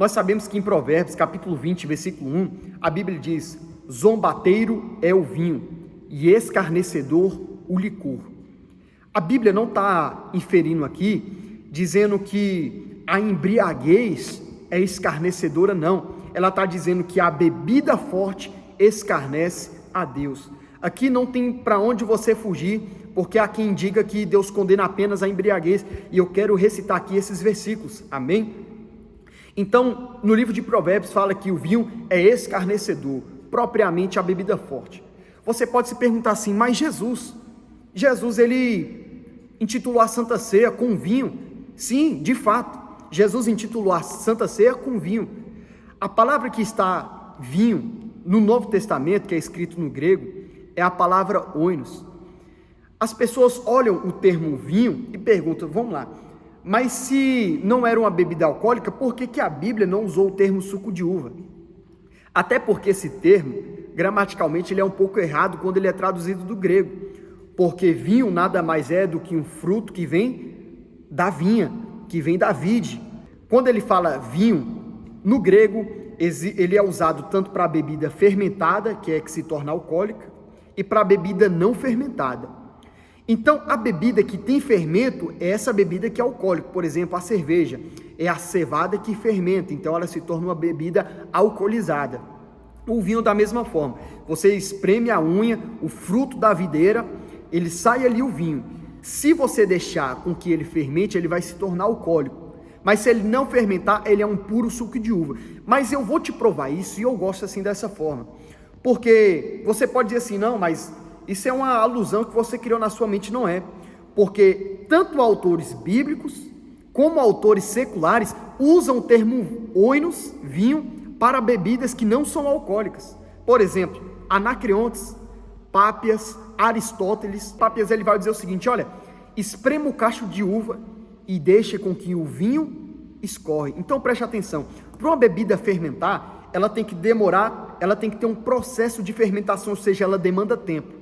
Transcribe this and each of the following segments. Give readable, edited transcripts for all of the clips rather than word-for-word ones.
Nós sabemos que em Provérbios, capítulo 20, versículo 1, a Bíblia diz: zombateiro é o vinho e escarnecedor o licor. A Bíblia não está inferindo aqui, dizendo que a embriaguez é escarnecedora, não. Ela está dizendo que a bebida forte escarnece a Deus. Aqui não tem para onde você fugir, porque há quem diga que Deus condena apenas a embriaguez, e eu quero recitar aqui esses versículos, amém? Então, no livro de Provérbios fala que o vinho é escarnecedor, propriamente a bebida forte. Você pode se perguntar assim, mas Jesus ele intitulou a Santa Ceia com vinho? Sim, de fato, Jesus intitulou a Santa Ceia com vinho. A palavra que está vinho no Novo Testamento, que é escrito no grego, é a palavra oinos. As pessoas olham o termo vinho e perguntam, vamos lá, mas se não era uma bebida alcoólica, por que a Bíblia não usou o termo suco de uva? Até porque esse termo, gramaticalmente, ele é um pouco errado quando ele é traduzido do grego, porque vinho nada mais é do que um fruto que vem da vinha, que vem da vide. Quando ele fala vinho, no grego, ele é usado tanto para a bebida fermentada, que é que se torna alcoólica, e para a bebida não fermentada. Então, a bebida que tem fermento é essa bebida que é alcoólica. Por exemplo, a cerveja é a cevada que fermenta, então ela se torna uma bebida alcoolizada. O vinho da mesma forma, você espreme a unha, o fruto da videira, ele sai ali o vinho. Se você deixar com que ele fermente, ele vai se tornar alcoólico. Mas se ele não fermentar, ele é um puro suco de uva. Mas eu vou te provar isso e eu gosto assim dessa forma. Porque você pode dizer assim, não, mas isso é uma alusão que você criou na sua mente. Não é. Porque tanto autores bíblicos como autores seculares usam o termo oinos, vinho, para bebidas que não são alcoólicas. Por exemplo, Anacreontes, Pápias, Aristóteles. Pápias ele vai dizer o seguinte, olha, esprema o cacho de uva e deixe com que o vinho escorre. Então preste atenção, para uma bebida fermentar, ela tem que demorar, ela tem que ter um processo de fermentação, ou seja, ela demanda tempo.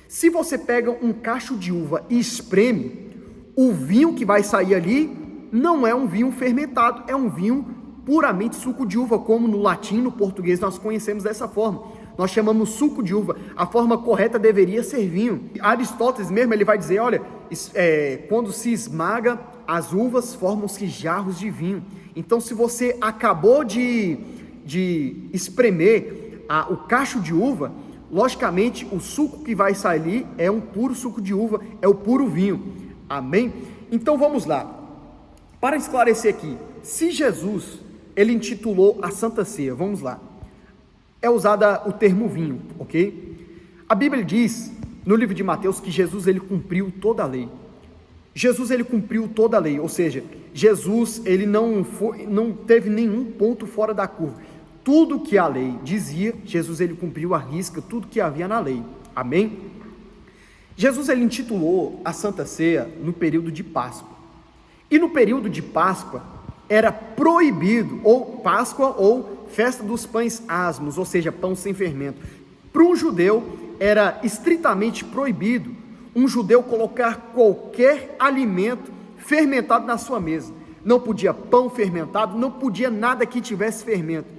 Se você pega um cacho de uva e espreme, o vinho que vai sair ali não é um vinho fermentado, é um vinho puramente suco de uva, como no latim, no português nós conhecemos dessa forma. Nós chamamos suco de uva, a forma correta deveria ser vinho. Aristóteles mesmo, ele vai dizer, olha, quando se esmaga as uvas, formam-se jarros de vinho. Então, se você acabou de espremer o cacho de uva, logicamente, o suco que vai sair ali é um puro suco de uva, é o puro vinho. Amém? Então, vamos lá. Para esclarecer aqui, se Jesus, ele intitulou a Santa Ceia, vamos lá. É usada o termo vinho, ok? A Bíblia diz, no livro de Mateus, que Jesus, ele cumpriu toda a lei. Jesus, ele cumpriu toda a lei, ou seja, Jesus, ele não teve nenhum ponto fora da curva. Tudo que a lei dizia, Jesus, ele cumpriu à risca, tudo que havia na lei. Amém? Jesus, ele intitulou a Santa Ceia no período de Páscoa. E no período de Páscoa, era proibido, ou Páscoa, ou festa dos pães asmos, ou seja, pão sem fermento. Para um judeu, era estritamente proibido um judeu colocar qualquer alimento fermentado na sua mesa. Não podia pão fermentado, não podia nada que tivesse fermento.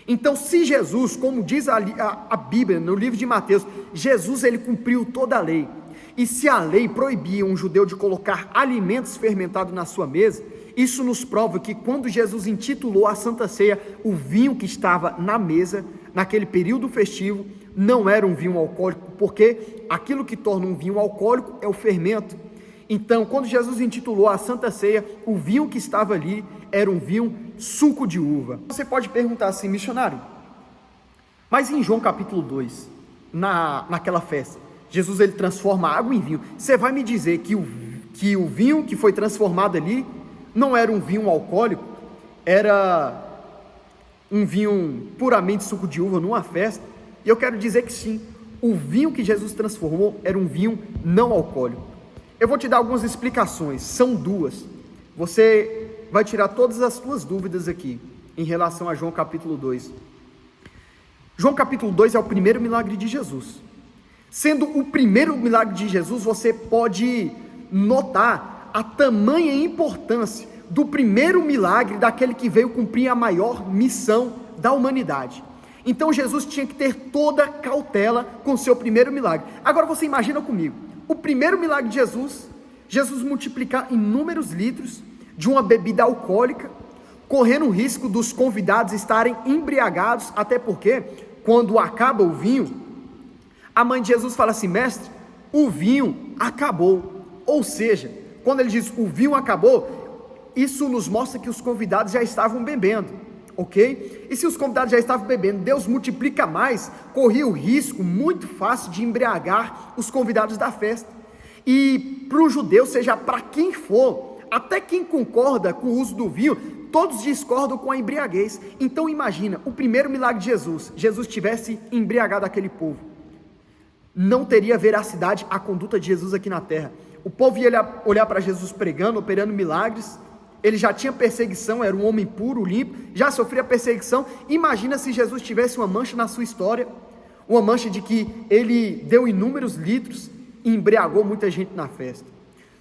Então, se Jesus, como diz a Bíblia, no livro de Mateus, Jesus, ele cumpriu toda a lei. E se a lei proibia um judeu de colocar alimentos fermentados na sua mesa, isso nos prova que quando Jesus intitulou a Santa Ceia, o vinho que estava na mesa, naquele período festivo, não era um vinho alcoólico, porque aquilo que torna um vinho alcoólico é o fermento. Então, quando Jesus intitulou a Santa Ceia, o vinho que estava ali era um vinho suco de uva. Você pode perguntar assim, missionário, mas em João capítulo 2, naquela festa, Jesus, ele transforma água em vinho. Você vai me dizer que o vinho que foi transformado ali não era um vinho alcoólico, era um vinho puramente suco de uva numa festa? E eu quero dizer que sim, o vinho que Jesus transformou era um vinho não alcoólico. Eu vou te dar algumas explicações, são duas. Você vai tirar todas as suas dúvidas aqui, em relação a João capítulo 2. João capítulo 2 é o primeiro milagre de Jesus. Sendo o primeiro milagre de Jesus, você pode notar a tamanha importância, do primeiro milagre daquele que veio cumprir a maior missão da humanidade. Então Jesus tinha que ter toda cautela com o seu primeiro milagre. Agora você imagina comigo, o primeiro milagre de Jesus multiplicar inúmeros litros de uma bebida alcoólica, correndo o risco dos convidados estarem embriagados, até porque quando acaba o vinho, a mãe de Jesus fala assim: mestre, o vinho acabou. Ou seja, quando ele diz o vinho acabou, isso nos mostra que os convidados já estavam bebendo, ok? E se os convidados já estavam bebendo, Deus multiplica mais, corria o risco muito fácil de embriagar os convidados da festa. E para o judeu, seja para quem for, até quem concorda com o uso do vinho, todos discordam com a embriaguez. Então imagina, o primeiro milagre de Jesus tivesse embriagado aquele povo, não teria veracidade a conduta de Jesus aqui na terra. O povo ia olhar para Jesus pregando, operando milagres, ele já tinha perseguição, era um homem puro, limpo, já sofria perseguição. Imagina se Jesus tivesse uma mancha na sua história, uma mancha de que ele deu inúmeros litros e embriagou muita gente na festa.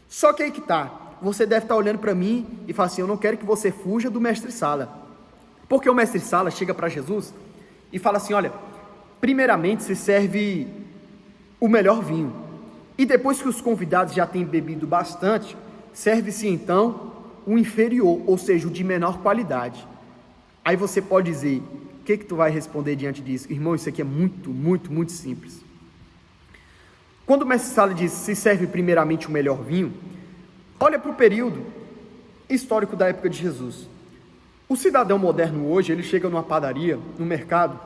Só que aí que está, você deve estar olhando para mim e falar assim: eu não quero que você fuja do mestre Sala, porque o mestre Sala chega para Jesus e fala assim: olha, primeiramente se serve o melhor vinho, e depois que os convidados já têm bebido bastante, serve-se então o inferior, ou seja, o de menor qualidade. Aí você pode dizer, o que tu vai responder diante disso? Irmão, isso aqui é muito, muito, muito simples. Quando o mestre Sala diz, se serve primeiramente o melhor vinho, olha para o período histórico da época de Jesus. O cidadão moderno hoje, ele chega numa padaria, no mercado,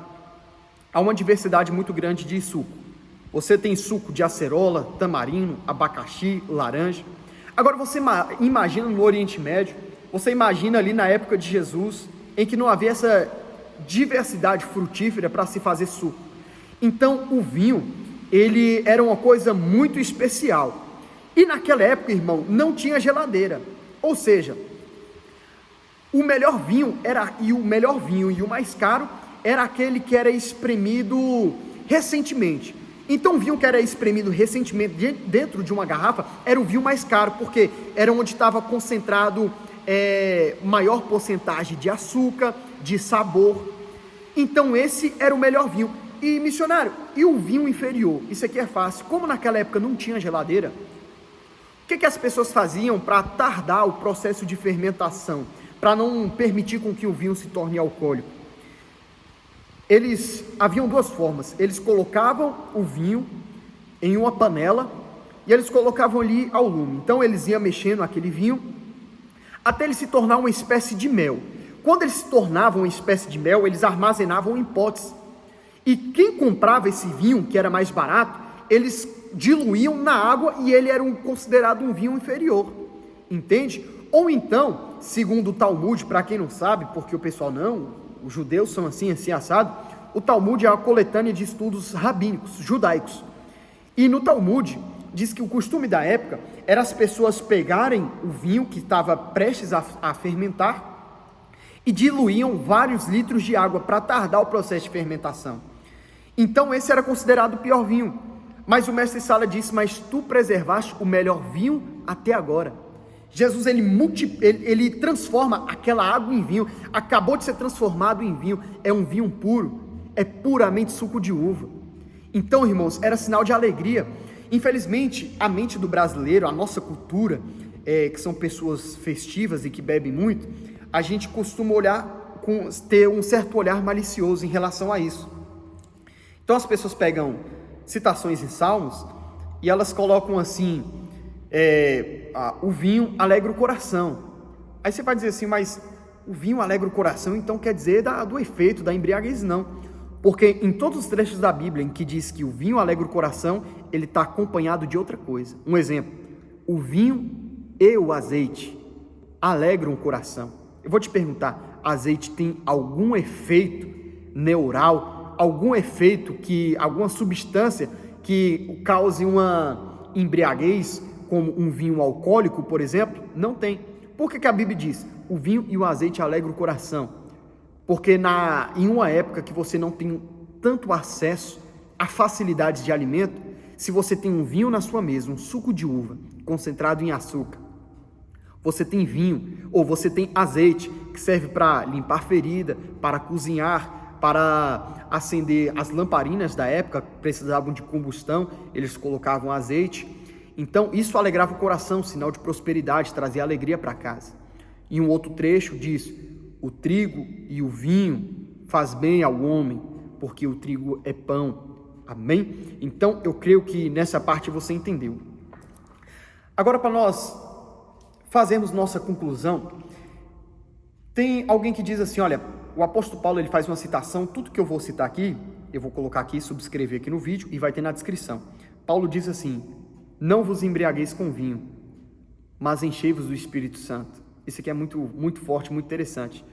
há uma diversidade muito grande de suco. Você tem suco de acerola, tamarindo, abacaxi, laranja. Agora você imagina no Oriente Médio, você imagina ali na época de Jesus, em que não havia essa diversidade frutífera para se fazer suco. Então o vinho, ele era uma coisa muito especial. E naquela época, irmão, não tinha geladeira. Ou seja, o melhor vinho e o mais caro era aquele que era espremido recentemente. Então o vinho que era espremido recentemente dentro de uma garrafa era o vinho mais caro, porque era onde estava concentrado maior porcentagem de açúcar, de sabor. Então esse era o melhor vinho. E missionário, e o vinho inferior? Isso aqui é fácil. Como naquela época não tinha geladeira, o que as pessoas faziam para tardar o processo de fermentação, para não permitir com que o vinho se torne alcoólico? Haviam duas formas. Eles colocavam o vinho em uma panela e eles colocavam ali ao lume. Então eles iam mexendo aquele vinho até ele se tornar uma espécie de mel. Quando ele se tornava uma espécie de mel, eles armazenavam em potes. E quem comprava esse vinho, que era mais barato, eles diluíam na água e ele era considerado um vinho inferior. Entende? Ou então, segundo o Talmud, para quem não sabe, porque o pessoal os judeus são assim assado, o Talmud é uma coletânea de estudos rabínicos, judaicos. E no Talmud, diz que o costume da época era as pessoas pegarem o vinho que estava prestes a fermentar e diluíam vários litros de água para tardar o processo de fermentação. Então esse era considerado o pior vinho. Mas o mestre Sala disse, mas tu preservaste o melhor vinho até agora. Jesus, ele transforma aquela água em vinho, acabou de ser transformado em vinho, é um vinho puro, é puramente suco de uva. Então, irmãos, era sinal de alegria. Infelizmente, a mente do brasileiro, a nossa cultura, que são pessoas festivas e que bebem muito, a gente costuma ter um certo olhar malicioso em relação a isso. Então as pessoas pegam citações em Salmos e elas colocam assim, o vinho alegra o coração. Aí você vai dizer assim, mas o vinho alegra o coração, então quer dizer do efeito, da embriaguez? Não, porque em todos os trechos da Bíblia em que diz que o vinho alegra o coração, ele está acompanhado de outra coisa. Um exemplo, o vinho e o azeite alegram o coração. Eu vou te perguntar, azeite tem algum efeito neural, algum efeito, alguma substância que cause uma embriaguez, como um vinho alcoólico, por exemplo? Não tem. Por que a Bíblia diz, o vinho e o azeite alegram o coração? Porque em uma época que você não tem tanto acesso a facilidades de alimento, se você tem um vinho na sua mesa, um suco de uva, concentrado em açúcar, Você tem vinho, ou você tem azeite, que serve para limpar ferida, para cozinhar, para acender as lamparinas da época, precisavam de combustão, eles colocavam azeite. Então, isso alegrava o coração, sinal de prosperidade, trazia alegria para casa. E um outro trecho diz: o trigo e o vinho faz bem ao homem, porque o trigo é pão. Amém? Então, eu creio que nessa parte você entendeu. Agora, para nós fazermos nossa conclusão, tem alguém que diz assim, olha, o apóstolo Paulo ele faz uma citação, tudo que eu vou citar aqui, eu vou colocar aqui, subscrever aqui no vídeo e vai ter na descrição. Paulo diz assim: não vos embriagueis com vinho, mas enchei-vos do Espírito Santo. Isso aqui é muito forte, muito interessante.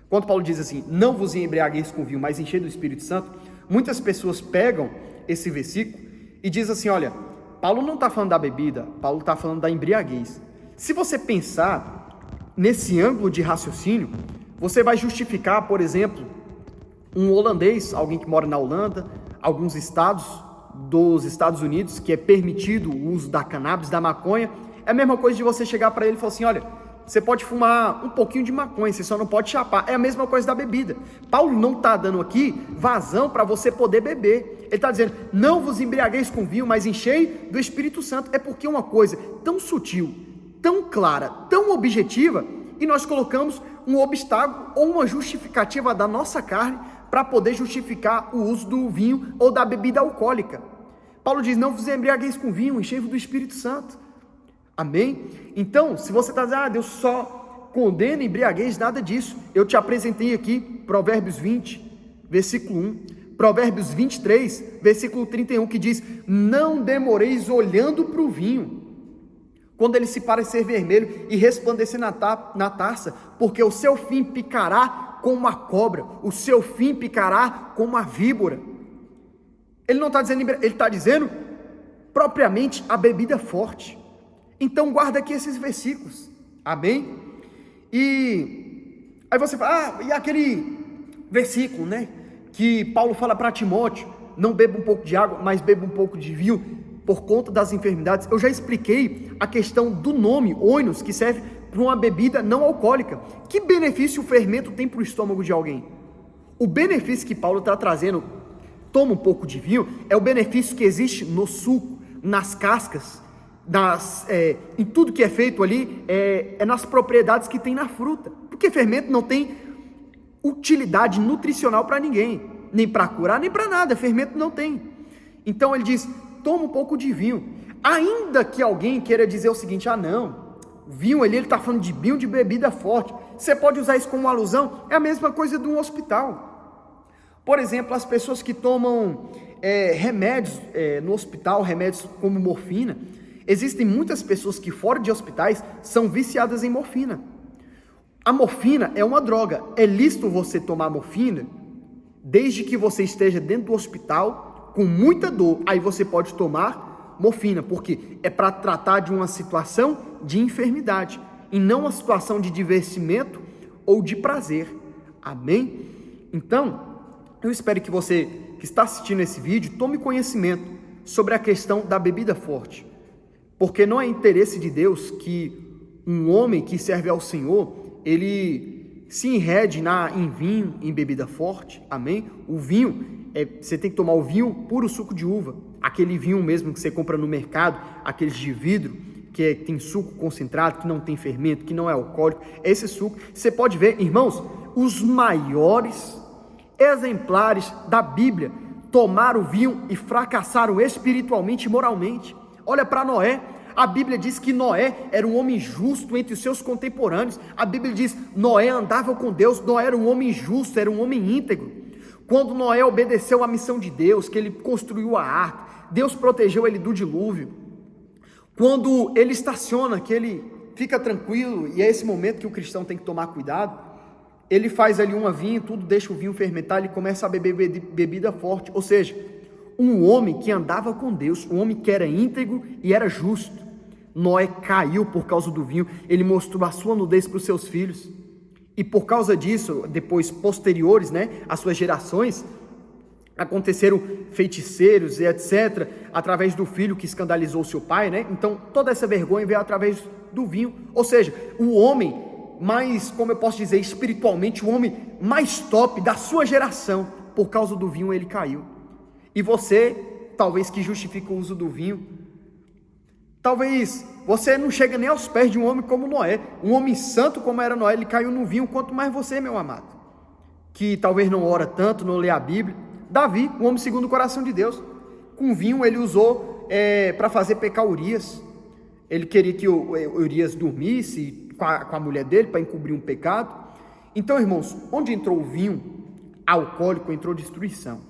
Quando Paulo diz assim, não vos embriagueis com vinho, mas enchei do Espírito Santo, muitas pessoas pegam esse versículo e dizem assim, olha, Paulo não está falando da bebida, Paulo está falando da embriaguez. Se você pensar nesse ângulo de raciocínio, você vai justificar, por exemplo, um holandês, alguém que mora na Holanda, alguns estados dos Estados Unidos, que é permitido o uso da cannabis, da maconha. É a mesma coisa de você chegar para ele e falar assim, olha, você pode fumar um pouquinho de maconha, você só não pode chapar. É a mesma coisa da bebida. Paulo não está dando aqui vazão para você poder beber. Ele está dizendo, não vos embriagueis com vinho, mas enchei do Espírito Santo. É porque é uma coisa tão sutil, tão clara, tão objetiva, e nós colocamos um obstáculo ou uma justificativa da nossa carne para poder justificar o uso do vinho ou da bebida alcoólica. Paulo diz, não vos embriagueis com vinho, enchei-vos do Espírito Santo. Amém? Então, se você está dizendo, Deus só condena embriaguez, nada disso. Eu te apresentei aqui Provérbios 20, versículo 1, Provérbios 23, versículo 31, que diz, não demoreis olhando para o vinho, quando ele se parecer vermelho e resplandecer na taça, porque o seu fim picará como uma cobra, o seu fim picará como uma víbora. Ele não está dizendo, ele está dizendo propriamente a bebida forte. Então guarda aqui esses versículos, amém? E aí você fala, e aquele versículo, né, que Paulo fala para Timóteo, não beba um pouco de água, mas beba um pouco de vinho, por conta das enfermidades. Eu já expliquei a questão do nome, oinos, que serve para uma bebida não alcoólica. Que benefício o fermento tem para o estômago de alguém? O benefício que Paulo está trazendo, toma um pouco de vinho, é o benefício que existe no suco, nas cascas, em tudo que é feito ali, é nas propriedades que tem na fruta, porque fermento não tem utilidade nutricional para ninguém, nem para curar, nem para nada, fermento não tem. Então ele diz, toma um pouco de vinho, ainda que alguém queira dizer o seguinte, não, vinho ele está falando de vinho de bebida forte, você pode usar isso como uma alusão, é a mesma coisa de um hospital. Por exemplo, as pessoas que tomam remédios no hospital, remédios como morfina, existem muitas pessoas que fora de hospitais são viciadas em morfina. A morfina é uma droga, é lícito você tomar morfina, desde que você esteja dentro do hospital, com muita dor, aí você pode tomar morfina, porque é para tratar de uma situação de enfermidade, e não uma situação de divertimento ou de prazer, amém? Então, eu espero que você que está assistindo esse vídeo, tome conhecimento sobre a questão da bebida forte, porque não é interesse de Deus que um homem que serve ao Senhor, ele se enrede em vinho, em bebida forte, amém? O vinho, você tem que tomar o vinho puro suco de uva, aquele vinho mesmo que você compra no mercado, aqueles de vidro, que tem suco concentrado, que não tem fermento, que não é alcoólico, esse suco, você pode ver, irmãos, os maiores exemplares da Bíblia tomaram o vinho e fracassaram espiritualmente e moralmente. Olha para Noé, a Bíblia diz que Noé era um homem justo entre os seus contemporâneos, a Bíblia diz, Noé andava com Deus, Noé era um homem justo, era um homem íntegro. Quando Noé obedeceu à missão de Deus, que ele construiu a arca, Deus protegeu ele do dilúvio. Quando ele estaciona, que ele fica tranquilo, e é esse momento que o cristão tem que tomar cuidado, ele faz ali uma vinha, tudo, deixa o vinho fermentar, ele começa a beber bebida forte, ou seja, um homem que andava com Deus, um homem que era íntegro e era justo. Noé caiu por causa do vinho, ele mostrou a sua nudez para os seus filhos, e por causa disso, depois posteriores, as suas gerações, aconteceram feiticeiros e etc., através do filho que escandalizou seu pai, né? Então, toda essa vergonha veio através do vinho. Ou seja, o homem mais, como eu posso dizer, espiritualmente, o homem mais top da sua geração, por causa do vinho ele caiu. E você, talvez que justifica o uso do vinho, talvez você não chega nem aos pés de um homem como Noé, um homem santo como era Noé, ele caiu no vinho, quanto mais você, meu amado, que talvez não ora tanto, não lê a Bíblia. Davi, um homem segundo o coração de Deus, com vinho ele usou para fazer pecar Urias. Ele queria que o Urias dormisse com a mulher dele, para encobrir um pecado. Então, irmãos, onde entrou o vinho alcoólico, entrou destruição.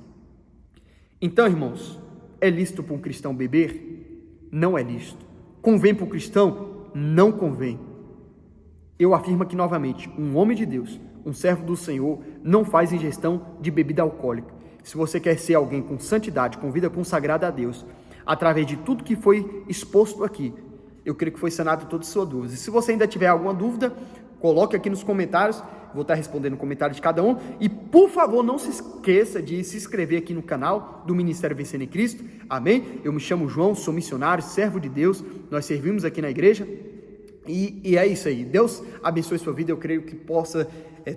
Então, irmãos, é lícito para um cristão beber? Não é lícito. Convém para o cristão? Não convém. Eu afirmo aqui novamente, um homem de Deus, um servo do Senhor, não faz ingestão de bebida alcoólica. Se você quer ser alguém com santidade, com vida consagrada a Deus, através de tudo que foi exposto aqui, eu creio que foi sanado todas as suas dúvidas. E se você ainda tiver alguma dúvida, coloque aqui nos comentários, vou estar respondendo o comentário de cada um. E por favor, não se esqueça de se inscrever aqui no canal do Ministério Vencendo em Cristo. Amém? Eu me chamo João, sou missionário, servo de Deus, nós servimos aqui na igreja. E é isso aí, Deus abençoe sua vida, eu creio que possa,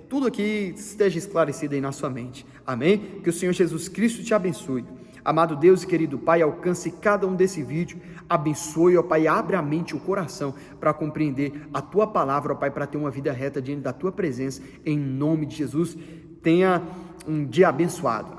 tudo aqui esteja esclarecido aí na sua mente, amém? Que o Senhor Jesus Cristo te abençoe. Amado Deus e querido Pai, alcance cada um desse vídeo, abençoe, ó Pai, abre a mente e o coração para compreender a Tua palavra, ó Pai, para ter uma vida reta diante da Tua presença, em nome de Jesus. Tenha um dia abençoado.